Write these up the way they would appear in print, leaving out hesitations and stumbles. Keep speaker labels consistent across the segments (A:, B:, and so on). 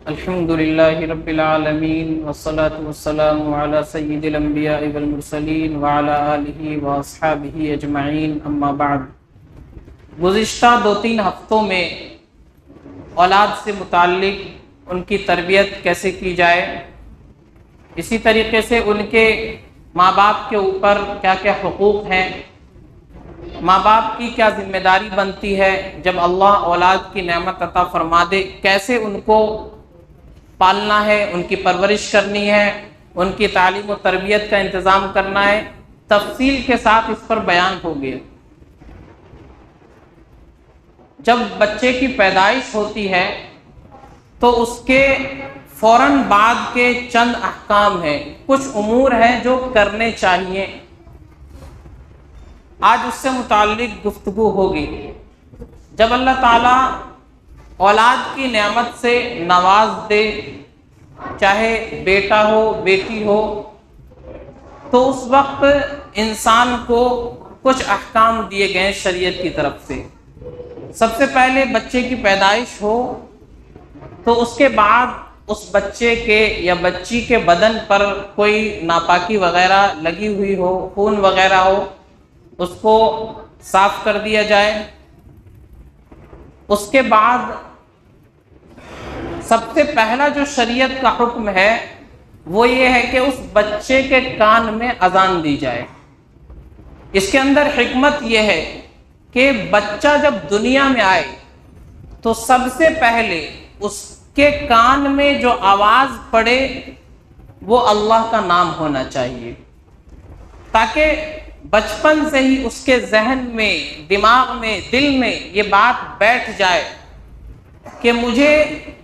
A: الحمد للہ رب العالمین والصلاة والسلام علی سید الانبیاء والمرسلین وعلی آلہ واصحابہ اجمعین، اما بعد۔ گزشتہ 2-3 ہفتوں میں اولاد سے متعلق ان کی تربیت کیسے کی جائے، اسی طریقے سے ان کے ماں باپ کے اوپر کیا کیا حقوق ہیں، ماں باپ کی کیا ذمہ داری بنتی ہے جب اللہ اولاد کی نعمت عطا فرما دے، کیسے ان کو پالنا ہے، ان کی پرورش کرنی ہے، ان کی تعلیم و تربیت کا انتظام کرنا ہے، تفصیل کے ساتھ اس پر بیان ہو گیا۔ جب بچے کی پیدائش ہوتی ہے تو اس کے فوراً بعد کے چند احکام ہیں، کچھ امور ہیں جو کرنے چاہیے، آج اس سے متعلق گفتگو ہوگی۔ جب اللہ تعالیٰ اولاد کی نعمت سے نواز دے، چاہے بیٹا ہو بیٹی ہو، تو اس وقت انسان کو کچھ احکام دیے گئے شریعت کی طرف سے۔ سب سے پہلے بچے کی پیدائش ہو تو اس کے بعد اس بچے کے یا بچی کے بدن پر کوئی ناپاکی وغیرہ لگی ہوئی ہو، خون وغیرہ ہو، اس کو صاف کر دیا جائے۔ اس کے بعد سب سے پہلا جو شریعت کا حکم ہے وہ یہ ہے کہ اس بچے کے کان میں اذان دی جائے۔ اس کے اندر حکمت یہ ہے کہ بچہ جب دنیا میں آئے تو سب سے پہلے اس کے کان میں جو آواز پڑے وہ اللہ کا نام ہونا چاہیے، تاکہ بچپن سے ہی اس کے ذہن میں، دماغ میں، دل میں یہ بات بیٹھ جائے کہ مجھے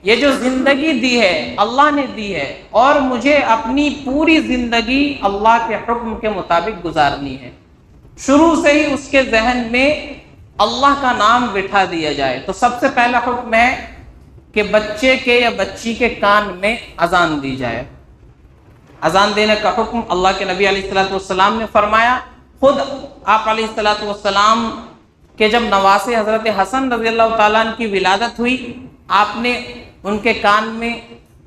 A: یہ جو زندگی دی ہے اللہ نے دی ہے، اور مجھے اپنی پوری زندگی اللہ کے حکم کے مطابق گزارنی ہے۔ شروع سے ہی اس کے ذہن میں اللہ کا نام بٹھا دیا جائے۔ تو سب سے پہلا حکم ہے کہ بچے کے یا بچی کے کان میں اذان دی جائے۔ اذان دینے کا حکم اللہ کے نبی علیہ السلام نے فرمایا۔ خود آپ علیہ السلام کہ جب نواسے حضرت حسن رضی اللہ تعالیٰ عنہ کی ولادت ہوئی، آپ نے ان کے کان میں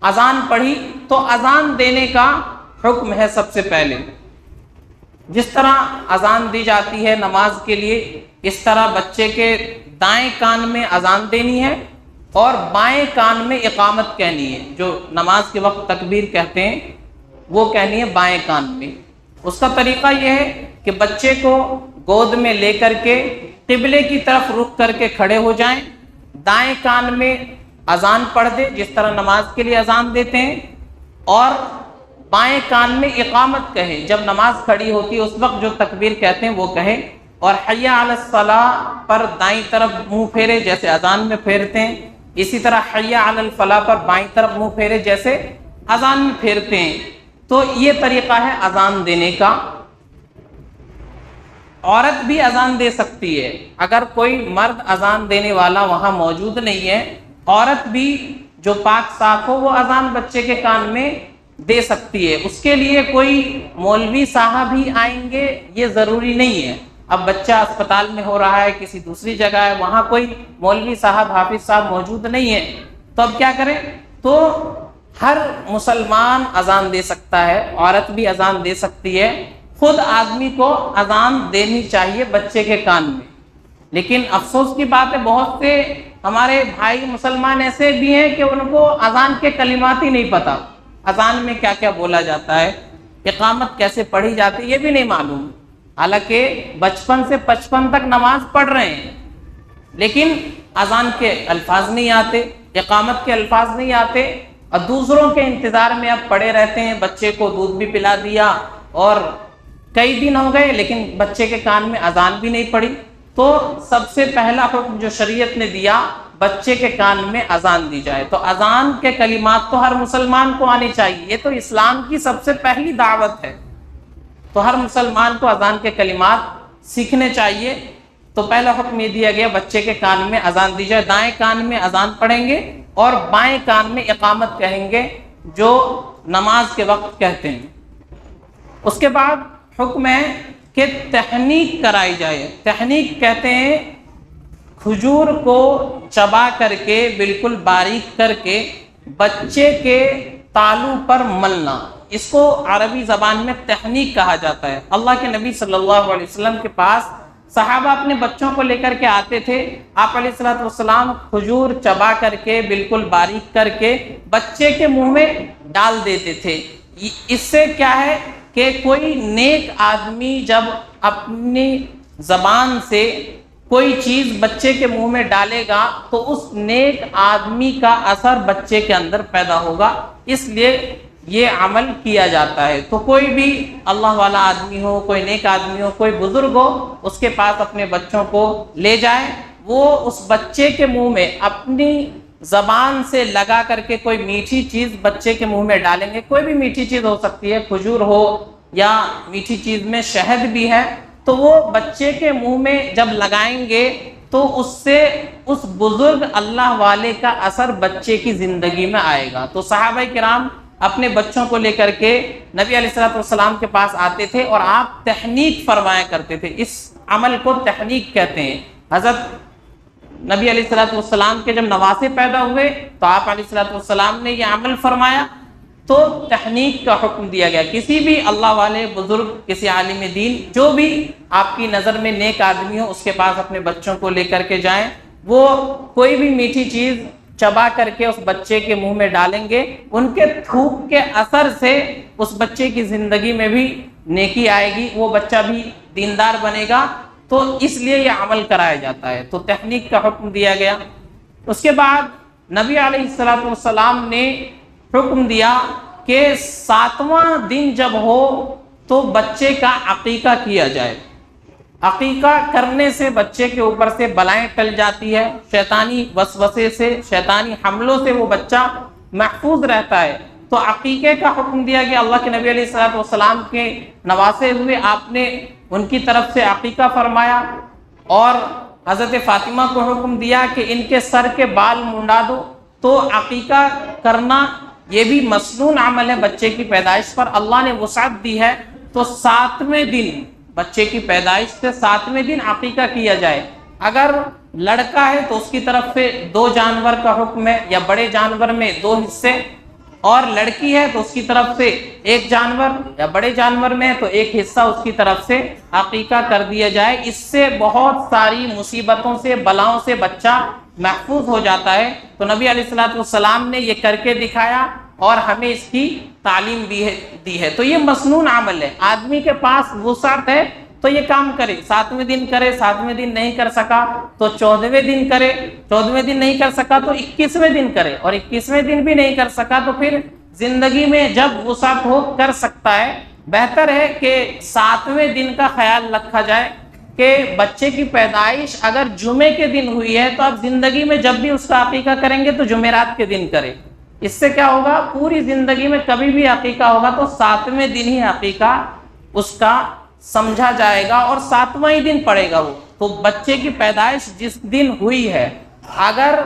A: اذان پڑھی، تو اذان دینے کا حکم ہے سب سے پہلے۔ جس طرح اذان دی جاتی ہے نماز کے لیے، اس طرح بچے کے دائیں کان میں اذان دینی ہے اور بائیں کان میں اقامت کہنی ہے۔ جو نماز کے وقت تکبیر کہتے ہیں وہ کہنی ہے بائیں کان میں۔ اس کا طریقہ یہ ہے کہ بچے کو گود میں لے کر کے قبلے کی طرف رخ کر کے کھڑے ہو جائیں، دائیں کان میں اذان پڑھ دے جس طرح نماز کے لیے اذان دیتے ہیں، اور بائیں کان میں اقامت کہے۔ جب نماز کھڑی ہوتی ہے اس وقت جو تکبیر کہتے ہیں وہ کہے، اور حی علی الصلاۃ پر دائیں طرف منہ پھیرے جیسے اذان میں پھیرتے ہیں، اسی طرح حی علی الفلاح پر بائیں طرف منہ پھیرے جیسے اذان میں پھیرتے ہیں۔ تو یہ طریقہ ہے اذان دینے کا۔ عورت بھی اذان دے سکتی ہے، اگر کوئی مرد اذان دینے والا وہاں موجود نہیں ہے، عورت بھی جو پاک صاف ہو وہ اذان بچے کے کان میں دے سکتی ہے۔ اس کے لیے کوئی مولوی صاحب ہی آئیں گے یہ ضروری نہیں ہے۔ اب بچہ اسپتال میں ہو رہا ہے، کسی دوسری جگہ ہے، وہاں کوئی مولوی صاحب، حافظ صاحب موجود نہیں ہے، تو اب کیا کریں؟ تو ہر مسلمان اذان دے سکتا ہے، عورت بھی اذان دے سکتی ہے۔ خود آدمی کو اذان دینی چاہیے بچے کے کان میں۔ لیکن افسوس کی بات ہے، بہت سے ہمارے بھائی مسلمان ایسے بھی ہیں کہ ان کو اذان کے کلمات ہی نہیں پتہ، اذان میں کیا کیا بولا جاتا ہے، اقامت کیسے پڑھی جاتی ہے یہ بھی نہیں معلوم، حالانکہ بچپن سے 55 تک نماز پڑھ رہے ہیں، لیکن اذان کے الفاظ نہیں آتے، اقامت کے الفاظ نہیں آتے، اور دوسروں کے انتظار میں اب پڑے رہتے ہیں۔ بچے کو دودھ بھی پلا دیا اور کئی دن ہو گئے لیکن بچے کے کان میں اذان بھی نہیں پڑی۔ تو سب سے پہلا حکم جو شریعت نے دیا، بچے کے کان میں اذان دی جائے۔ تو اذان کے کلمات تو ہر مسلمان کو آنے چاہیے، یہ تو اسلام کی سب سے پہلی دعوت ہے، تو ہر مسلمان کو اذان کے کلمات سیکھنے چاہیے۔ تو پہلا حکم یہ دیا گیا بچے کے کان میں اذان دی جائے، دائیں کان میں اذان پڑھیں گے اور بائیں کان میں اقامت کہیں گے جو نماز کے وقت کہتے ہیں۔ اس کے بعد حکم ہے کہ تحنیک کرائی جائے۔ تحنیک کہتے ہیں کھجور کو چبا کر کے بالکل باریک کر کے بچے کے تالو پر ملنا، اس کو عربی زبان میں تحنیک کہا جاتا ہے۔ اللہ کے نبی صلی اللہ علیہ وسلم کے پاس صحابہ اپنے بچوں کو لے کر کے آتے تھے، آپ علیہ الصلوۃ والسلام کھجور چبا کر کے بالکل باریک کر کے بچے کے منہ میں ڈال دیتے تھے۔ اس سے کیا ہے کہ کوئی نیک آدمی جب اپنی زبان سے کوئی چیز بچے کے منہ میں ڈالے گا تو اس نیک آدمی کا اثر بچے کے اندر پیدا ہوگا، اس لیے یہ عمل کیا جاتا ہے۔ تو کوئی بھی اللہ والا آدمی ہو، کوئی نیک آدمی ہو، کوئی بزرگ ہو، اس کے پاس اپنے بچوں کو لے جائے، وہ اس بچے کے منہ میں اپنی زبان سے لگا کر کے کوئی میٹھی چیز بچے کے منہ میں ڈالیں گے، کوئی بھی میٹھی چیز ہو سکتی ہے، کھجور ہو یا میٹھی چیز میں شہد بھی ہے، تو وہ بچے کے منہ میں جب لگائیں گے تو اس سے اس بزرگ اللہ والے کا اثر بچے کی زندگی میں آئے گا۔ تو صحابہ کرام اپنے بچوں کو لے کر کے نبی علیہ الصلوۃ والسلام کے پاس آتے تھے اور آپ تحنیک فرمایا کرتے تھے۔ اس عمل کو تحنیک کہتے ہیں۔ حضرت نبی علیہ الصلوۃ والسلام کے جب نواسے پیدا ہوئے تو آپ علیہ الصلوۃ والسلام نے یہ عمل فرمایا، تو تحنیک کا حکم دیا گیا۔ کسی بھی اللہ والے بزرگ، کسی عالم دین، جو بھی آپ کی نظر میں نیک آدمی ہو، اس کے پاس اپنے بچوں کو لے کر کے جائیں، وہ کوئی بھی میٹھی چیز چبا کر کے اس بچے کے منہ میں ڈالیں گے، ان کے تھوک کے اثر سے اس بچے کی زندگی میں بھی نیکی آئے گی، وہ بچہ بھی دیندار بنے گا، تو اس لیے یہ عمل کرایا جاتا ہے۔ تو تحنیک کا حکم دیا گیا۔ اس کے بعد نبی علیہ الصلوۃ والسلام نے حکم دیا کہ 7واں دن جب ہو تو بچے کا عقیقہ کیا جائے۔ عقیقہ کرنے سے بچے کے اوپر سے بلائیں ٹل جاتی ہے، شیطانی وسوسے سے، شیطانی حملوں سے وہ بچہ محفوظ رہتا ہے۔ تو عقیقے کا حکم دیا گیا۔ اللہ کے نبی علیہ الصلوۃ والسلام کے نواسے ہوئے، آپ نے ان کی طرف سے عقیقہ فرمایا، اور حضرت فاطمہ کو حکم دیا کہ ان کے سر کے بال منڈا دو۔ تو عقیقہ کرنا یہ بھی مسنون عمل ہے بچے کی پیدائش پر، اللہ نے وسعت دی ہے، تو 7ویں دن بچے کی پیدائش سے 7ویں دن عقیقہ کیا جائے۔ اگر لڑکا ہے تو اس کی طرف سے 2 جانور کا حکم ہے، یا بڑے جانور میں 2 حصے، اور لڑکی ہے تو اس کی طرف سے 1 جانور، یا بڑے جانور میں تو 1 حصہ اس کی طرف سے عقیقہ کر دیا جائے۔ اس سے بہت ساری مصیبتوں سے، بلاؤں سے بچہ محفوظ ہو جاتا ہے۔ تو نبی علیہ الصلوۃ والسلام نے یہ کر کے دکھایا اور ہمیں اس کی تعلیم بھی دی ہے۔ تو یہ مسنون عمل ہے، آدمی کے پاس وسعت ہے تو یہ کام کرے، 7ویں دن کرے، 7ویں دن نہیں کر سکا تو 14ویں دن کرے، 14ویں دن نہیں کر سکا تو 21ویں دن کرے، اور 21ویں دن بھی نہیں کر سکا تو پھر زندگی میں جب وسعت ہو کر سکتا ہے۔ بہتر ہے کہ 7ویں دن کا خیال رکھا جائے کہ بچے کی پیدائش اگر جمعے کے دن ہوئی ہے تو آپ زندگی میں جب بھی اس کا عقیقہ کریں گے تو جمعرات کے دن کریں۔ اس سے کیا ہوگا، پوری زندگی میں کبھی بھی عقیقہ ہوگا تو 7ویں دن ہی عقیقہ اس کا سمجھا جائے گا، اور 7واں ہی دن پڑے گا وہ۔ تو بچے کی پیدائش جس دن ہوئی ہے، اگر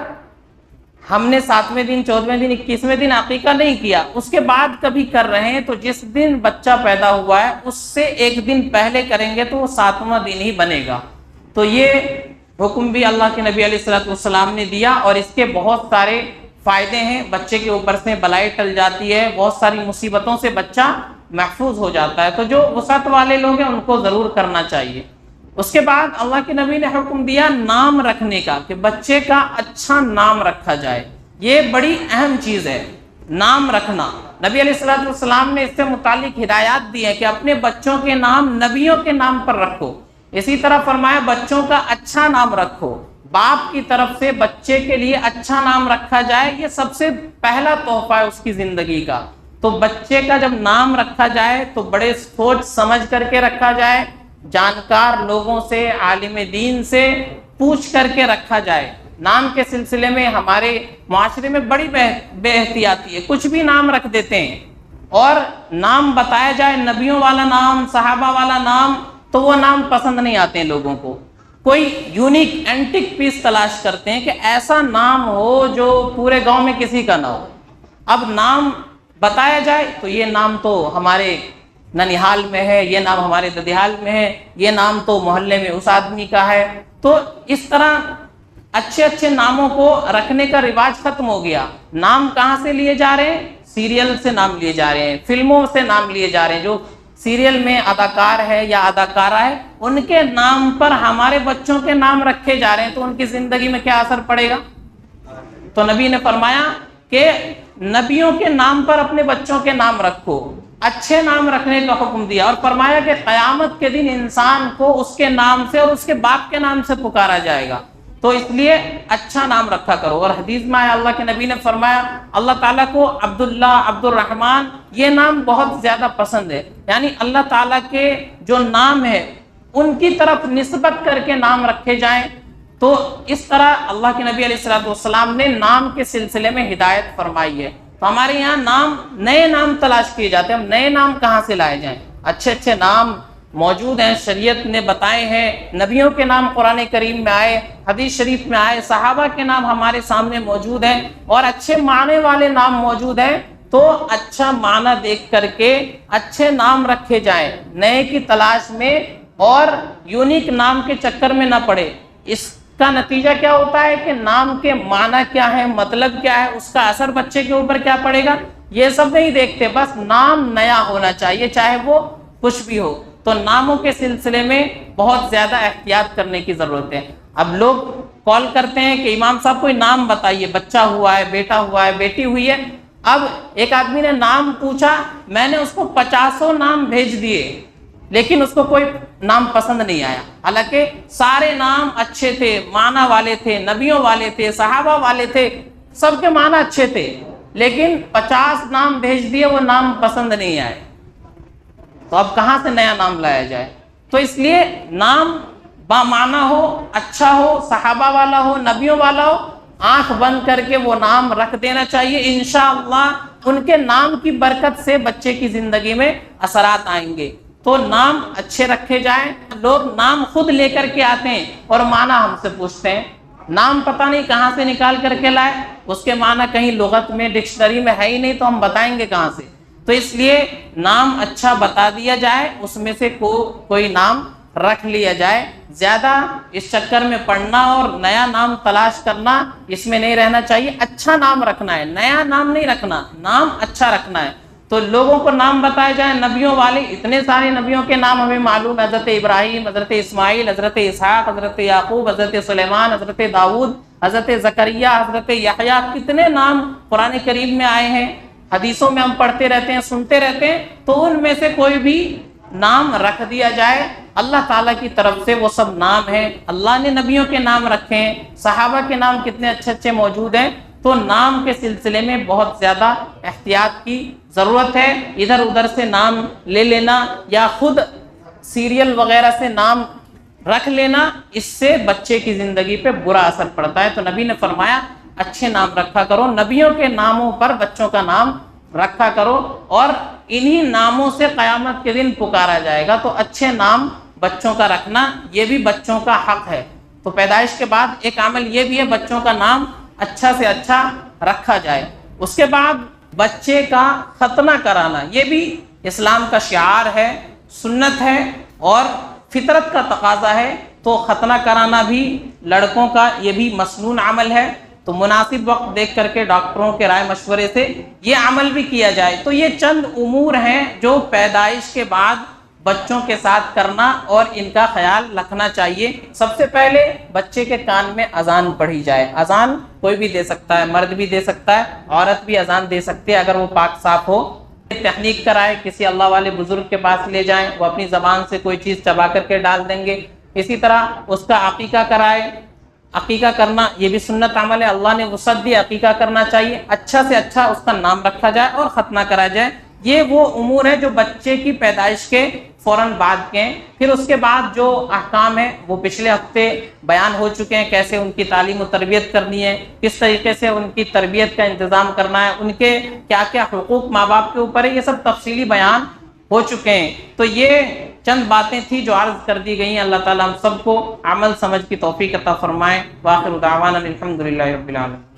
A: ہم نے 7ویں دن، 14ویں دن، 21ویں دن عقیقہ نہیں کیا، اس کے بعد کبھی کر رہے ہیں، تو جس دن بچہ پیدا ہوا ہے اس سے 1 دن پہلے کریں گے تو وہ 7واں دن ہی بنے گا۔ تو یہ حکم بھی اللہ کے نبی علیہ الصلوۃ والسلام نے دیا، اور اس کے بہت سارے فائدے ہیں۔ بچے کے اوپر سے بلائی ٹل جاتی ہے، بہت ساری مصیبتوں سے بچہ محفوظ ہو جاتا ہے۔ تو جو وسعت والے لوگ ہیں ان کو ضرور کرنا چاہیے۔ اس کے بعد اللہ کے نبی نے حکم دیا نام رکھنے کا، کہ بچے کا اچھا نام رکھا جائے۔ یہ بڑی اہم چیز ہے، نام رکھنا۔ نبی علیہ الصلوۃ والسلام نے اس سے متعلق ہدایات دی ہیں کہ اپنے بچوں کے نام نبیوں کے نام پر رکھو۔ اسی طرح فرمایا بچوں کا اچھا نام رکھو، باپ کی طرف سے بچے کے لیے اچھا نام رکھا جائے، یہ سب سے پہلا تحفہ ہے اس کی زندگی کا۔ تو بچے کا جب نام رکھا جائے تو بڑے سوچ سمجھ کر کے رکھا جائے، جانکار لوگوں سے، عالم دین سے پوچھ کر کے رکھا جائے۔ نام کے سلسلے میں ہمارے معاشرے میں بڑی بے احتیاطی ہے، کچھ بھی نام رکھ دیتے ہیں، اور نام بتایا جائے نبیوں والا نام، صحابہ والا نام، تو وہ نام پسند نہیں آتے ہیں لوگوں کو۔ کوئی یونیک اینٹک پیس تلاش کرتے ہیں کہ ایسا نام ہو جو پورے گاؤں میں کسی کا نہ ہو۔ اب نام بتایا جائے تو یہ نام تو ہمارے ننیحال میں ہے، یہ نام ہمارے ددیحال میں ہے، یہ نام تو محلے میں اس آدمی کا ہے۔ تو اس طرح اچھے اچھے ناموں کو رکھنے کا رواج ختم ہو گیا. نام کہاں سے لیے جا رہے ہیں؟ سیریل سے نام لیے جا رہے ہیں، فلموں سے نام لیے جا رہے ہیں. جو سیریل میں اداکار ہے یا اداکارہ ہے ان کے نام پر ہمارے بچوں کے نام رکھے جا رہے ہیں، تو ان کی زندگی میں کیا اثر پڑے گا؟ تو نبی نے فرمایا کہ نبیوں کے نام پر اپنے بچوں کے نام رکھو، اچھے نام رکھنے کا حکم دیا، اور فرمایا کہ قیامت کے دن انسان کو اس کے نام سے اور اس کے باپ کے نام سے پکارا جائے گا، تو اس لیے اچھا نام رکھا کرو. اور حدیث میں اللہ کے نبی نے فرمایا اللہ تعالیٰ کو عبداللہ، عبد الرحمن یہ نام بہت زیادہ پسند ہے، یعنی اللہ تعالیٰ کے جو نام ہے ان کی طرف نسبت کر کے نام رکھے جائیں. تو اس طرح اللہ کے نبی علیہ الصلوۃ والسلام نے نام کے سلسلے میں ہدایت فرمائی ہے. تو ہمارے یہاں نئے نام تلاش کیے جاتے ہیں. ہم نئے نام کہاں سے لائے جائیں؟ اچھے اچھے نام موجود ہیں، شریعت نے بتائے ہیں، نبیوں کے نام قرآن کریم میں آئے، حدیث شریف میں آئے، صحابہ کے نام ہمارے سامنے موجود ہیں، اور اچھے معنی والے نام موجود ہیں. تو اچھا معنی دیکھ کر کے اچھے نام رکھے جائیں، نئے کی تلاش میں اور یونیک نام کے چکر میں نہ پڑے. اس کا نتیجہ کیا ہوتا ہے کہ نام کے معنی کیا ہے، مطلب کیا ہے، اس کا اثر بچے کے اوپر کیا پڑے گا، یہ سب نہیں دیکھتے. بس نام نیا ہونا چاہیے چاہے وہ کچھ بھی ہو. تو ناموں کے سلسلے میں بہت زیادہ احتیاط کرنے کی ضرورت ہے. اب لوگ کال کرتے ہیں کہ امام صاحب کوئی نام بتائیے، بچہ ہوا ہے، بیٹا ہوا ہے، بیٹی ہوئی ہے. اب ایک آدمی نے نام پوچھا، میں نے اس کو 50 نام بھیج دیے، لیکن اس کو کوئی نام پسند نہیں آیا، حالانکہ سارے نام اچھے تھے، معنی والے تھے، نبیوں والے تھے، صحابہ والے تھے، سب کے معنی اچھے تھے، لیکن 50 نام بھیج دیے، وہ نام پسند نہیں آئے. تو اب کہاں سے نیا نام لایا جائے؟ تو اس لیے نام با معنی ہو، اچھا ہو، صحابہ والا ہو، نبیوں والا ہو، آنکھ بند کر کے وہ نام رکھ دینا چاہیے. انشاءاللہ ان کے نام کی برکت سے بچے کی زندگی میں اثرات آئیں گے. تو نام اچھے رکھے جائیں. لوگ نام خود لے کر کے آتے ہیں اور معنی ہم سے پوچھتے ہیں. نام پتہ نہیں کہاں سے نکال کر کے لائے، اس کے معنی کہیں لغت میں، ڈکشنری میں ہے ہی نہیں، تو ہم بتائیں گے کہاں سے؟ تو اس لیے نام اچھا بتا دیا جائے، اس میں سے کوئی نام رکھ لیا جائے. زیادہ اس چکر میں پڑھنا اور نیا نام تلاش کرنا اس میں نہیں رہنا چاہیے. اچھا نام رکھنا ہے، نیا نام نہیں رکھنا، نام اچھا رکھنا ہے. تو لوگوں کو نام بتائے جائیں نبیوں والے، اتنے سارے نبیوں کے نام ہمیں معلوم ہے، حضرت ابراہیم، حضرت اسماعیل، حضرت اسحاق، حضرت یعقوب، حضرت سلیمان، حضرت داؤد، حضرت زکریا، حضرت یحییٰ، کتنے نام قرآن کریم میں آئے ہیں، حدیثوں میں ہم پڑھتے رہتے ہیں، سنتے رہتے ہیں. تو ان میں سے کوئی بھی نام رکھ دیا جائے. اللہ تعالیٰ کی طرف سے وہ سب نام ہیں، اللہ نے نبیوں کے نام رکھے ہیں، صحابہ کے نام کتنے اچھے اچھے موجود ہیں. تو نام کے سلسلے میں بہت زیادہ احتیاط کی ضرورت ہے. ادھر ادھر سے نام لے لینا یا خود سیریل وغیرہ سے نام رکھ لینا، اس سے بچے کی زندگی پہ برا اثر پڑتا ہے. تو نبی نے فرمایا اچھے نام رکھا کرو، نبیوں کے ناموں پر بچوں کا نام رکھا کرو، اور انہی ناموں سے قیامت کے دن پکارا جائے گا. تو اچھے نام بچوں کا رکھنا یہ بھی بچوں کا حق ہے. تو پیدائش کے بعد ایک عمل یہ بھی ہے بچوں کا نام اچھا سے اچھا رکھا جائے. اس کے بعد بچے کا ختنہ کرانا یہ بھی اسلام کا شعار ہے، سنت ہے اور فطرت کا تقاضا ہے. تو ختنہ کرانا بھی لڑکوں کا یہ بھی مسنون عمل ہے. تو مناسب وقت دیکھ کر کے ڈاکٹروں کے رائے مشورے سے یہ عمل بھی کیا جائے. تو یہ چند امور ہیں جو پیدائش کے بعد بچوں کے ساتھ کرنا اور ان کا خیال رکھنا چاہیے. سب سے پہلے بچے کے کان میں اذان پڑھی جائے. اذان کوئی بھی دے سکتا ہے، مرد بھی دے سکتا ہے، عورت بھی اذان دے سکتی ہے اگر وہ پاک صاف ہو. تحنیک کرائے، کسی اللہ والے بزرگ کے پاس لے جائیں، وہ اپنی زبان سے کوئی چیز چبا کر کے ڈال دیں گے. اسی طرح اس کا عقیقہ کرائے. عقیقہ کرنا یہ بھی سنت عمل ہے، اللہ نے وسعت دی، عقیقہ کرنا چاہیے. اچھا سے اچھا اس کا نام رکھا جائے اور ختنہ کرایا جائے. یہ وہ امور ہے جو بچے کی پیدائش کے فوراً بعد کے ہیں. پھر اس کے بعد جو احکام ہیں وہ پچھلے ہفتے بیان ہو چکے ہیں، کیسے ان کی تعلیم و تربیت کرنی ہے، کس طریقے سے ان کی تربیت کا انتظام کرنا ہے، ان کے کیا کیا حقوق ماں باپ کے اوپر ہے، یہ سب تفصیلی بیان ہو چکے ہیں. تو یہ چند باتیں تھیں جو عرض کر دی گئی ہیں. اللہ تعالیٰ ہم سب کو عمل سمجھ کی توفیق عطا فرمائے. وآخر دعوانا الحمدللہ رب العالمین.